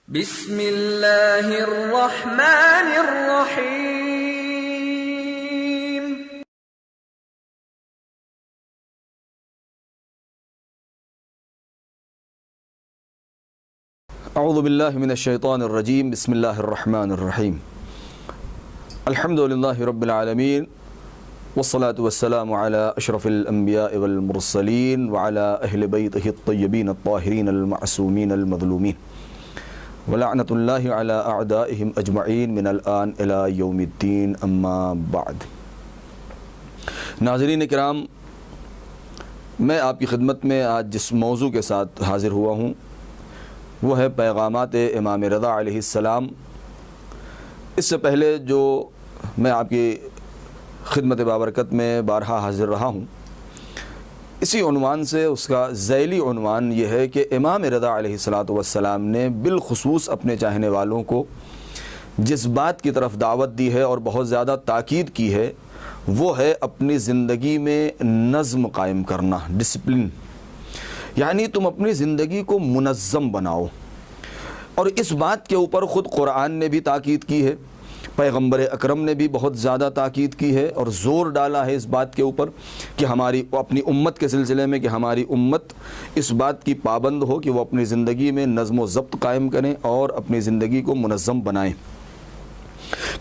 بسم اللہ الرحمن الرحیم۔ اعوذ باللہ من الشیطان الرجیم، بسم اللہ الرحمن الرحیم۔ الحمد للہ رب العالمین، والصلاة والسلام علی اشرف الانبیاء والمرسلین وعلی اہل بیتہ الطیبین الطاہرین المعصومین المظلومین، ولعنۃ اللہ علی اعدائہم اجمعین من الآن الی یوم الدین، اما بعد۔ ناظرین کرام، میں آپ کی خدمت میں آج جس موضوع کے ساتھ حاضر ہوا ہوں وہ ہے پیغامات امام رضا علیہ السلام۔ اس سے پہلے جو میں آپ کی خدمت بابرکت میں بارہا حاضر رہا ہوں، اسی عنوان سے اس کا ذیلی عنوان یہ ہے کہ امام رضا علیہ السلام نے بالخصوص اپنے چاہنے والوں کو جس بات کی طرف دعوت دی ہے اور بہت زیادہ تاکید کی ہے وہ ہے اپنی زندگی میں نظم قائم کرنا، ڈسپلن۔ یعنی تم اپنی زندگی کو منظم بناؤ، اور اس بات کے اوپر خود قرآن نے بھی تاکید کی ہے، پیغمبر اکرم نے بھی بہت زیادہ تاکید کی ہے اور زور ڈالا ہے اس بات کے اوپر کہ ہماری اپنی امت کے سلسلے میں کہ ہماری امت اس بات کی پابند ہو کہ وہ اپنی زندگی میں نظم و ضبط قائم کریں اور اپنی زندگی کو منظم بنائیں،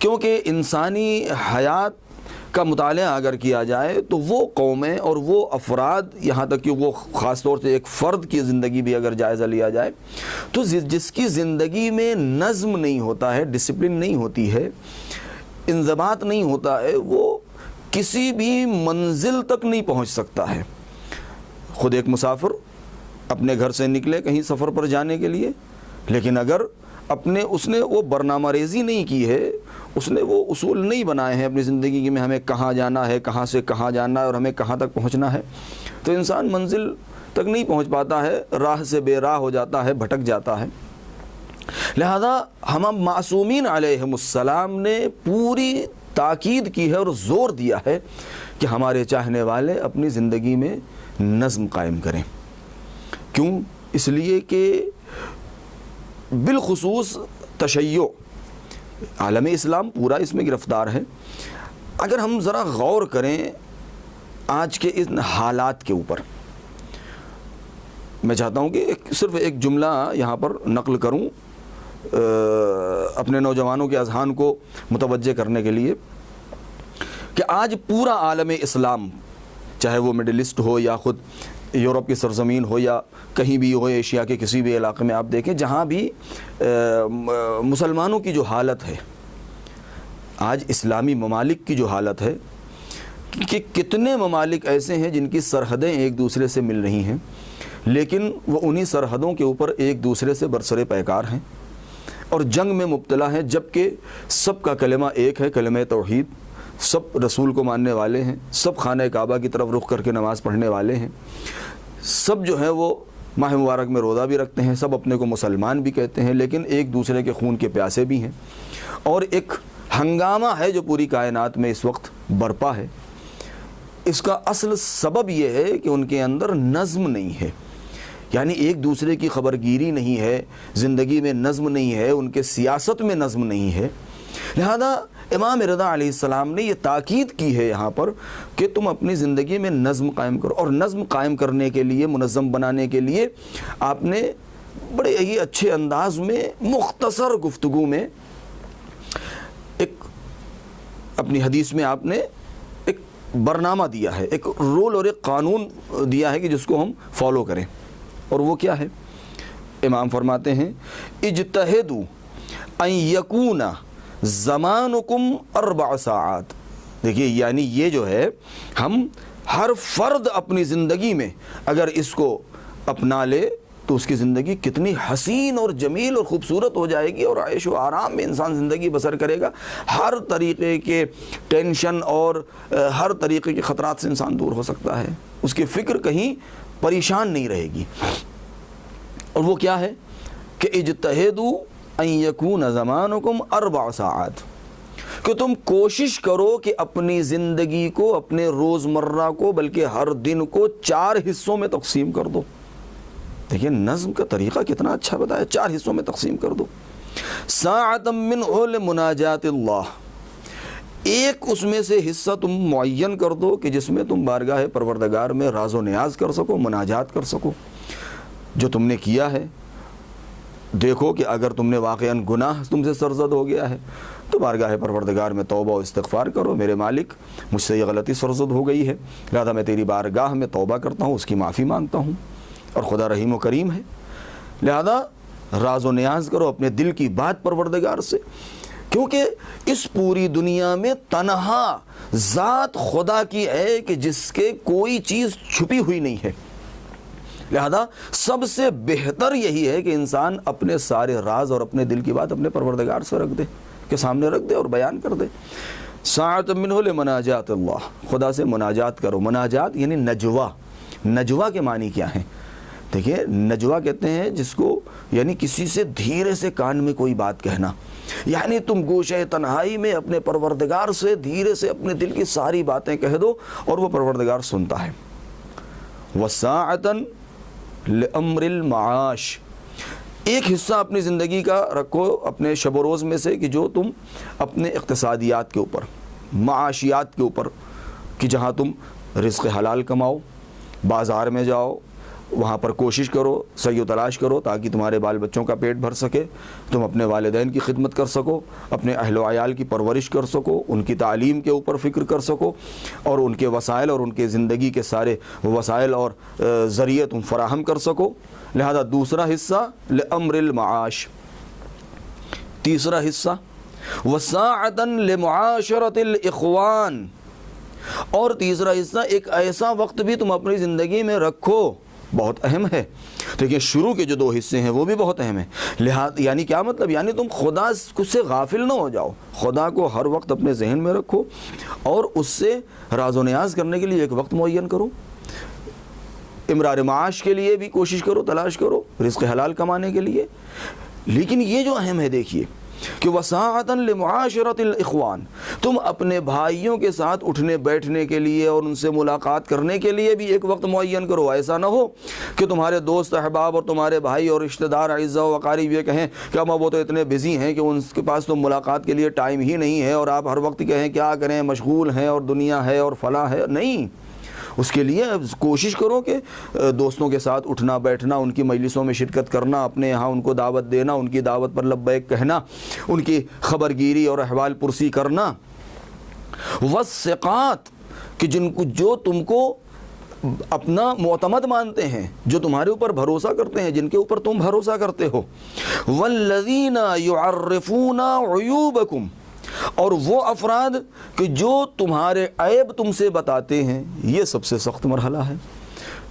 کیونکہ انسانی حیات کا مطالعہ اگر کیا جائے تو وہ قومیں اور وہ افراد، یہاں تک کہ وہ خاص طور سے ایک فرد کی زندگی بھی اگر جائزہ لیا جائے تو جس کی زندگی میں نظم نہیں ہوتا ہے، ڈسپلن نہیں ہوتی ہے، انضباط نہیں ہوتا ہے، وہ کسی بھی منزل تک نہیں پہنچ سکتا ہے۔ خود ایک مسافر اپنے گھر سے نکلے کہیں سفر پر جانے کے لیے، لیکن اگر اس نے وہ برنامہ ریزی نہیں کی ہے، اس نے وہ اصول نہیں بنائے ہیں اپنی زندگی میں ہمیں کہاں جانا ہے، کہاں سے کہاں جانا ہے اور ہمیں کہاں تک پہنچنا ہے، تو انسان منزل تک نہیں پہنچ پاتا ہے، راہ سے بے راہ ہو جاتا ہے، بھٹک جاتا ہے۔ لہذا ہم معصومین علیہم السلام نے پوری تاکید کی ہے اور زور دیا ہے کہ ہمارے چاہنے والے اپنی زندگی میں نظم قائم کریں۔ کیوں؟ اس لیے کہ بالخصوص تشیع، عالم اسلام پورا اس میں گرفتار ہے۔ اگر ہم ذرا غور کریں آج کے ان حالات کے اوپر، میں چاہتا ہوں کہ صرف ایک جملہ یہاں پر نقل کروں اپنے نوجوانوں کے اذہان کو متوجہ کرنے کے لیے، کہ آج پورا عالم اسلام، چاہے وہ مڈل ایسٹ ہو یا خود یورپ کی سرزمین ہو یا کہیں بھی ہو، ایشیا کے کسی بھی علاقے میں آپ دیکھیں، جہاں بھی مسلمانوں کی جو حالت ہے، آج اسلامی ممالک کی جو حالت ہے کہ کتنے ممالک ایسے ہیں جن کی سرحدیں ایک دوسرے سے مل رہی ہیں، لیکن وہ انہی سرحدوں کے اوپر ایک دوسرے سے برسر پیکار ہیں اور جنگ میں مبتلا ہیں، جبکہ سب کا کلمہ ایک ہے، کلمہ توحید، سب رسول کو ماننے والے ہیں، سب خانہ کعبہ کی طرف رخ کر کے نماز پڑھنے والے ہیں، سب جو ہیں وہ ماہ مبارک میں روزہ بھی رکھتے ہیں، سب اپنے کو مسلمان بھی کہتے ہیں، لیکن ایک دوسرے کے خون کے پیاسے بھی ہیں، اور ایک ہنگامہ ہے جو پوری کائنات میں اس وقت برپا ہے۔ اس کا اصل سبب یہ ہے کہ ان کے اندر نظم نہیں ہے، یعنی ایک دوسرے کی خبرگیری نہیں ہے، زندگی میں نظم نہیں ہے، ان کے سیاست میں نظم نہیں ہے۔ لہذا امام رضا علیہ السلام نے یہ تاکید کی ہے یہاں پر کہ تم اپنی زندگی میں نظم قائم کرو، اور نظم قائم کرنے کے لیے، منظم بنانے کے لیے آپ نے بڑے ہی اچھے انداز میں مختصر گفتگو میں ایک اپنی حدیث میں آپ نے ایک برنامہ دیا ہے، ایک رول اور ایک قانون دیا ہے کہ جس کو ہم فالو کریں، اور وہ کیا ہے؟ امام فرماتے ہیں اجتہدوا ان یکون زمانکم 4 ساعات۔ دیکھیے، یعنی یہ جو ہے، ہم ہر فرد اپنی زندگی میں اگر اس کو اپنا لے تو اس کی زندگی کتنی حسین اور جمیل اور خوبصورت ہو جائے گی، اور عیش و آرام میں انسان زندگی بسر کرے گا، ہر طریقے کے ٹینشن اور ہر طریقے کے خطرات سے انسان دور ہو سکتا ہے، اس کی فکر کہیں پریشان نہیں رہے گی۔ اور وہ کیا ہے کہ اجتہدوا ان یکون زمانکم 4 ساعات، کہ تم کوشش کرو کہ اپنی زندگی کو، اپنے روزمرہ کو، بلکہ ہر دن کو 4 حصوں میں تقسیم کر دو۔ دیکھیں نظم کا طریقہ کتنا اچھا بتایا، 4 حصوں میں تقسیم کر دو. ساعۃ منہ لمناجات اللہ، ایک اس میں سے حصہ تم معین کر دو کہ جس میں تم بارگاہ پروردگار میں راز و نیاز کر سکو، مناجات کر سکو. جو تم نے کیا ہے دیکھو کہ اگر تم نے واقعاً گناہ تم سے سرزد ہو گیا ہے تو بارگاہ پروردگار میں توبہ و استغفار کرو، میرے مالک مجھ سے یہ غلطی سرزد ہو گئی ہے، لہذا میں تیری بارگاہ میں توبہ کرتا ہوں، اس کی معافی مانگتا ہوں، اور خدا رحیم و کریم ہے. لہذا راز و نیاز کرو اپنے دل کی بات پروردگار سے، کیونکہ اس پوری دنیا میں تنہا ذات خدا کی ہے کہ جس کے کوئی چیز چھپی ہوئی نہیں ہے. لہذا سب سے بہتر یہی ہے کہ انسان اپنے سارے راز اور اپنے دل کی بات اپنے پروردگار سے رکھ دے، کے سامنے رکھ دے اور بیان کر دے. ساعۃ منہ لمناجات اللہ، خدا سے مناجات کرو. مناجات یعنی نجوا. نجوا کے معنی کیا ہیں؟ دیکھیے نجوا کہتے ہیں جس کو یعنی کسی سے دھیرے سے کان میں کوئی بات کہنا، یعنی تم گوشہ تنہائی میں اپنے پروردگار سے دھیرے سے اپنے دل کی ساری باتیں کہہ دو اور وہ پروردگار سنتا ہے. وساعۃ لامر المعاش، ایک حصہ اپنی زندگی کا رکھو اپنے شب و روز میں سے کہ جو تم اپنے اقتصادیات کے اوپر، معاشیات کے اوپر، کہ جہاں تم رزق حلال کماؤ، بازار میں جاؤ، وہاں پر کوشش کرو، سعی و تلاش کرو تاکہ تمہارے بال بچوں کا پیٹ بھر سکے، تم اپنے والدین کی خدمت کر سکو، اپنے اہل و عیال کی پرورش کر سکو، ان کی تعلیم کے اوپر فکر کر سکو، اور ان کے وسائل اور ان کے زندگی کے سارے وسائل اور ذریعے تم فراہم کر سکو. لہذا دوسرا حصہ لامر المعاش. تیسرا حصہ وساعۃ لمعاشرۃ الاخوان، اور تیسرا حصہ ایک ایسا وقت بھی تم اپنی زندگی میں رکھو، بہت اہم ہے. دیکھیں شروع کے جو 2 حصے ہیں وہ بھی بہت اہم ہیں. لہذا یعنی کیا مطلب؟ یعنی تم خدا سے غافل نہ ہو جاؤ، خدا کو ہر وقت اپنے ذہن میں رکھو اور اس سے راز و نیاز کرنے کے لیے ایک وقت معین کرو. امرار معاش کے لیے بھی کوشش کرو، تلاش کرو رزق حلال کمانے کے لیے. لیکن یہ جو اہم ہے دیکھیے کہ وساعۃ لمعاشرۃ الاخوان، تم اپنے بھائیوں کے ساتھ اٹھنے بیٹھنے کے لیے اور ان سے ملاقات کرنے کے لیے بھی ایک وقت معین کرو. ایسا نہ ہو کہ تمہارے دوست احباب اور تمہارے بھائی اور رشتہ دار اعزاء و اقارب یہ کہیں کہ اما وہ تو اتنے بزی ہیں کہ ان کے پاس تو ملاقات کے لیے ٹائم ہی نہیں ہے، اور آپ ہر وقت کہیں کیا کریں، مشغول ہیں اور دنیا ہے اور فلاں ہے. نہیں، اس کے لیے کوشش کرو کہ دوستوں کے ساتھ اٹھنا بیٹھنا، ان کی مجلسوں میں شرکت کرنا، اپنے یہاں ان کو دعوت دینا، ان کی دعوت پر لبیک کہنا، ان کی خبر گیری اور احوال پرسی کرنا. والثقات، کہ جو تم کو اپنا معتمد مانتے ہیں، جو تمہارے اوپر بھروسہ کرتے ہیں، جن کے اوپر تم بھروسہ کرتے ہو. والذین یعرفون عیوبکم، اور وہ افراد کہ جو تمہارے عیب تم سے بتاتے ہیں. یہ سب سے سخت مرحلہ ہے،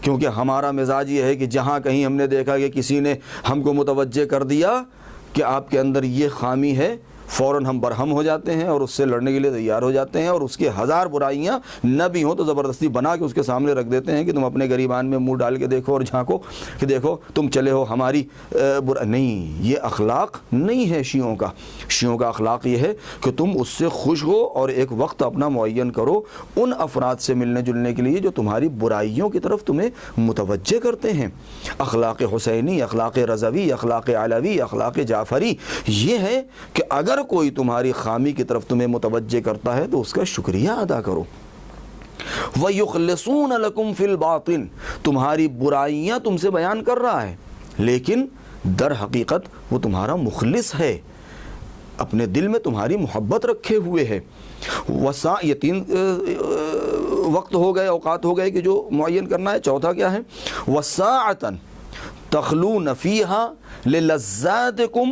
کیونکہ ہمارا مزاج یہ ہے کہ جہاں کہیں ہم نے دیکھا کہ کسی نے ہم کو متوجہ کر دیا کہ آپ کے اندر یہ خامی ہے، فوراً ہم برہم ہو جاتے ہیں اور اس سے لڑنے کے لیے تیار ہو جاتے ہیں، اور اس کے 1000 برائیاں نہ بھی ہوں تو زبردستی بنا کے اس کے سامنے رکھ دیتے ہیں کہ تم اپنے گریبان میں منہ ڈال کے دیکھو اور جھانکو کہ دیکھو تم چلے ہو ہماری نہیں، یہ اخلاق نہیں ہے شیعوں کا. شیعوں کا اخلاق یہ ہے کہ تم اس سے خوش ہو اور ایک وقت اپنا معین کرو ان افراد سے ملنے جلنے کے لیے جو تمہاری برائیوں کی طرف تمہیں متوجہ کرتے ہیں. اخلاق حسینی، اخلاق رضوی، اخلاق علوی، اخلاق جعفری یہ ہے کہ اگر کوئی تمہاری خامی کی طرف تمہیں متوجہ کرتا ہے تو اس کا شکریہ ادا کرو. وَيُخْلِصُونَ لَكُمْ فِي الْبَاطِنِ، تمہاری برائیاں تم سے بیان کر رہا ہے لیکن در حقیقت وہ تمہارا مخلص ہے، اپنے دل میں تمہاری محبت رکھے ہوئے ہے. یہ 3 وقت ہو گئے، اوقات ہو گئے کہ جو معین کرنا ہے. چوتھا کیا ہے؟ وَسَاعَةً تَخْلُونَ فِيهَا لِلَذَّاتِكُمْ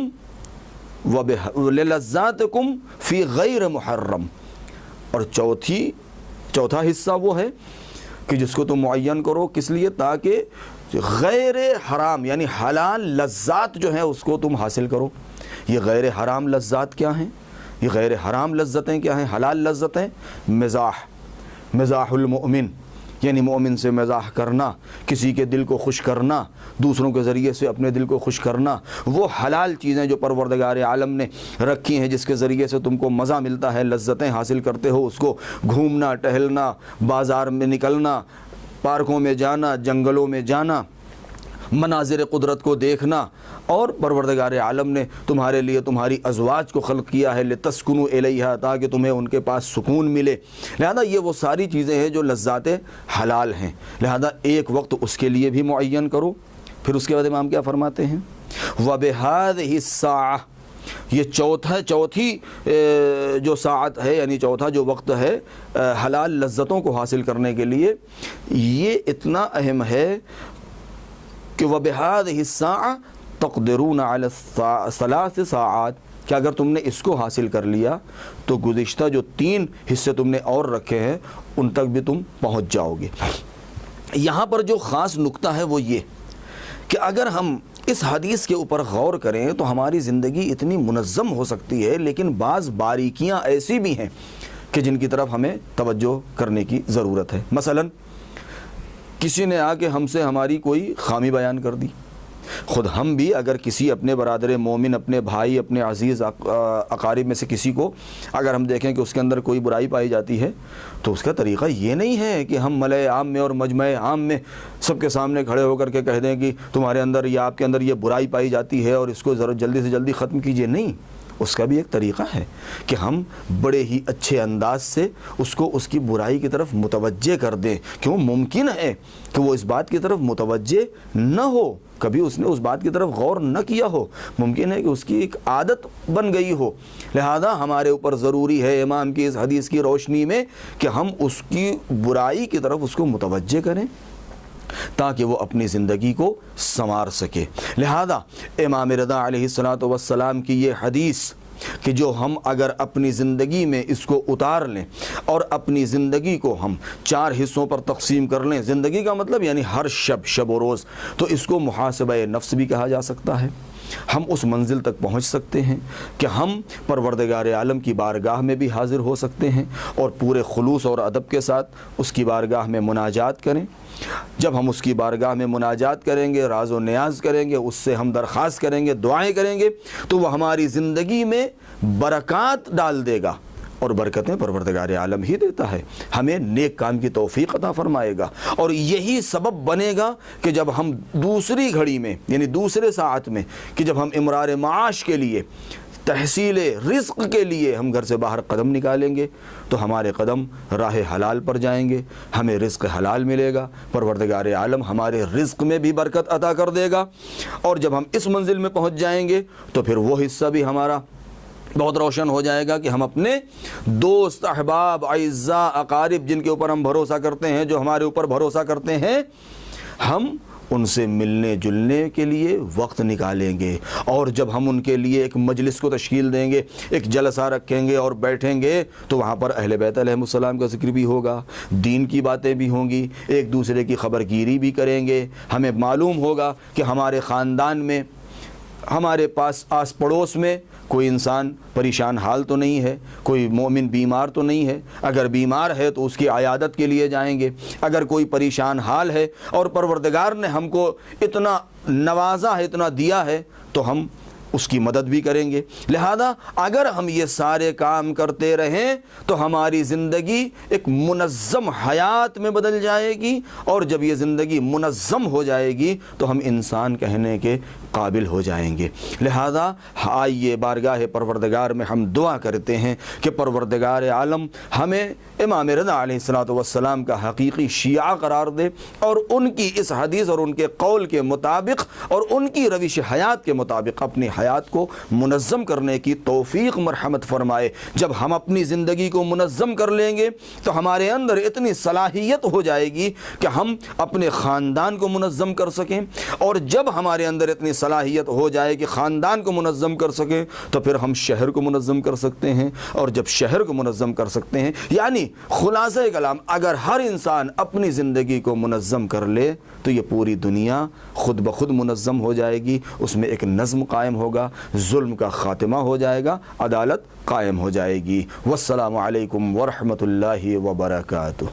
لِلَذَّاتِكُمْ فِي غَيْرِ مُحَرَّمٍ. اور چوتھا حصہ وہ ہے کہ جس کو تم معین کرو کس لیے؟ تاکہ غیر حرام یعنی حلال لذات جو ہیں اس کو تم حاصل کرو. یہ غیر حرام لذات کیا ہیں؟ یہ غیر حرام لذتیں کیا ہیں؟ حلال لذتیں مزاح المؤمن، یعنی مومن سے مزاح کرنا، کسی کے دل کو خوش کرنا، دوسروں کے ذریعے سے اپنے دل کو خوش کرنا. وہ حلال چیزیں جو پروردگار عالم نے رکھی ہیں جس کے ذریعے سے تم کو مزہ ملتا ہے، لذتیں حاصل کرتے ہو، اس کو گھومنا ٹہلنا، بازار میں نکلنا، پارکوں میں جانا، جنگلوں میں جانا. مناظر قدرت کو دیکھنا، اور پروردگار عالم نے تمہارے لیے تمہاری ازواج کو خلق کیا ہے لتسکنوا الیہا، تاکہ تمہیں ان کے پاس سکون ملے۔ لہذا یہ وہ ساری چیزیں ہیں جو لذات حلال ہیں، لہذا ایک وقت اس کے لیے بھی معین کرو۔ پھر اس کے بعد امام کیا فرماتے ہیں؟ وَبِهَذِهِ السَّاعَةِ، یہ چوتھی جو ساعت ہے، یعنی چوتھا جو وقت ہے حلال لذتوں کو حاصل کرنے کے لیے، یہ اتنا اہم ہے کہ وَبِهَذِهِ السَّاعَةِ تَقْدِرُونَ عَلَى 3 ساعات، کہ اگر تم نے اس کو حاصل کر لیا تو گزشتہ جو 3 حصے تم نے اور رکھے ہیں ان تک بھی تم پہنچ جاؤ گے۔ یہاں پر جو خاص نکتہ ہے وہ یہ کہ اگر ہم اس حدیث کے اوپر غور کریں تو ہماری زندگی اتنی منظم ہو سکتی ہے، لیکن بعض باریکیاں ایسی بھی ہیں کہ جن کی طرف ہمیں توجہ کرنے کی ضرورت ہے۔ مثلا کسی نے آ کے ہم سے ہماری کوئی خامی بیان کر دی، خود ہم بھی اگر کسی اپنے برادر مومن، اپنے بھائی، اپنے عزیز اقارب میں سے کسی کو اگر ہم دیکھیں کہ اس کے اندر کوئی برائی پائی جاتی ہے تو اس کا طریقہ یہ نہیں ہے کہ ہم ملأ عام میں اور مجمع عام میں سب کے سامنے کھڑے ہو کر کے کہہ دیں کہ تمہارے اندر یا آپ کے اندر یہ برائی پائی جاتی ہے اور اس کو ذرا جلدی سے جلدی ختم کیجئے۔ نہیں، اس کا بھی ایک طریقہ ہے کہ ہم بڑے ہی اچھے انداز سے اس کو اس کی برائی کی طرف متوجہ کر دیں۔ کیوں؟ ممکن ہے کہ وہ اس بات کی طرف متوجہ نہ ہو، کبھی اس نے اس بات کی طرف غور نہ کیا ہو، ممکن ہے کہ اس کی ایک عادت بن گئی ہو۔ لہذا ہمارے اوپر ضروری ہے امام کی اس حدیث کی روشنی میں کہ ہم اس کی برائی کی طرف اس کو متوجہ کریں تاکہ وہ اپنی زندگی کو سنوار سکے۔ لہذا امام رضا علیہ السلام کی یہ حدیث کہ جو ہم اگر اپنی زندگی میں اس کو اتار لیں اور اپنی زندگی کو ہم 4 حصوں پر تقسیم کر لیں، زندگی کا مطلب یعنی ہر شب و روز، تو اس کو محاسبہ نفس بھی کہا جا سکتا ہے۔ ہم اس منزل تک پہنچ سکتے ہیں کہ ہم پروردگار عالم کی بارگاہ میں بھی حاضر ہو سکتے ہیں اور پورے خلوص اور ادب کے ساتھ اس کی بارگاہ میں مناجات کریں۔ جب ہم اس کی بارگاہ میں مناجات کریں گے، راز و نیاز کریں گے، اس سے ہم درخواست کریں گے، دعائیں کریں گے، تو وہ ہماری زندگی میں برکات ڈال دے گا، اور برکتیں پروردگار عالم ہی دیتا ہے، ہمیں نیک کام کی توفیق عطا فرمائے گا۔ اور یہی سبب بنے گا کہ جب ہم دوسری گھڑی میں یعنی دوسرے ساعت میں کہ جب ہم امرار معاش کے لیے، تحصیل رزق کے لیے ہم گھر سے باہر قدم نکالیں گے تو ہمارے قدم راہ حلال پر جائیں گے، ہمیں رزق حلال ملے گا، پروردگار عالم ہمارے رزق میں بھی برکت عطا کر دے گا، اور جب ہم اس منزل میں پہنچ جائیں گے تو پھر وہ حصہ بھی ہمارا بہت روشن ہو جائے گا کہ ہم اپنے دوست، احباب، اعزاء، اقارب جن کے اوپر ہم بھروسہ کرتے ہیں، جو ہمارے اوپر بھروسہ کرتے ہیں، ہم ان سے ملنے جلنے کے لیے وقت نکالیں گے، اور جب ہم ان کے لیے ایک مجلس کو تشکیل دیں گے، ایک جلسہ رکھیں گے اور بیٹھیں گے، تو وہاں پر اہل بیت علیہ السلام کا ذکر بھی ہوگا، دین کی باتیں بھی ہوں گی، ایک دوسرے کی خبرگیری بھی کریں گے۔ ہمیں معلوم ہوگا کہ ہمارے خاندان میں، ہمارے پاس آس پڑوس میں کوئی انسان پریشان حال تو نہیں ہے، کوئی مومن بیمار تو نہیں ہے، اگر بیمار ہے تو اس کی عیادت کے لیے جائیں گے، اگر کوئی پریشان حال ہے اور پروردگار نے ہم کو اتنا نوازا ہے، اتنا دیا ہے، تو ہم اس کی مدد بھی کریں گے۔ لہذا اگر ہم یہ سارے کام کرتے رہیں تو ہماری زندگی ایک منظم حیات میں بدل جائے گی، اور جب یہ زندگی منظم ہو جائے گی تو ہم انسان کہنے کے قابل ہو جائیں گے۔ لہذا آئیے بارگاہ پروردگار میں ہم دعا کرتے ہیں کہ پروردگار عالم ہمیں امام رضا علیہ السلام کا حقیقی شیعہ قرار دے، اور ان کی اس حدیث اور ان کے قول کے مطابق اور ان کی روش حیات کے مطابق اپنی حیات کو منظم کرنے کی توفیق مرحمت فرمائے۔ جب ہم اپنی زندگی کو منظم کر لیں گے تو ہمارے اندر اتنی صلاحیت ہو جائے گی کہ ہم اپنے خاندان کو منظم کر سکیں، اور جب ہمارے اندر اتنی صلاحیت ہو جائے کہ خاندان کو منظم کر سکیں تو پھر ہم شہر کو منظم کر سکتے ہیں، اور جب شہر کو منظم کر سکتے ہیں، یعنی خلاصہ کلام اگر ہر انسان اپنی زندگی کو منظم کر لے تو یہ پوری دنیا خود بخود منظم ہو جائے گی، اس میں ایک نظم قائم ہوگا، ظلم کا خاتمہ ہو جائے گا، عدالت قائم ہو جائے گی۔ والسلام علیکم ورحمۃ اللہ وبرکاتہ۔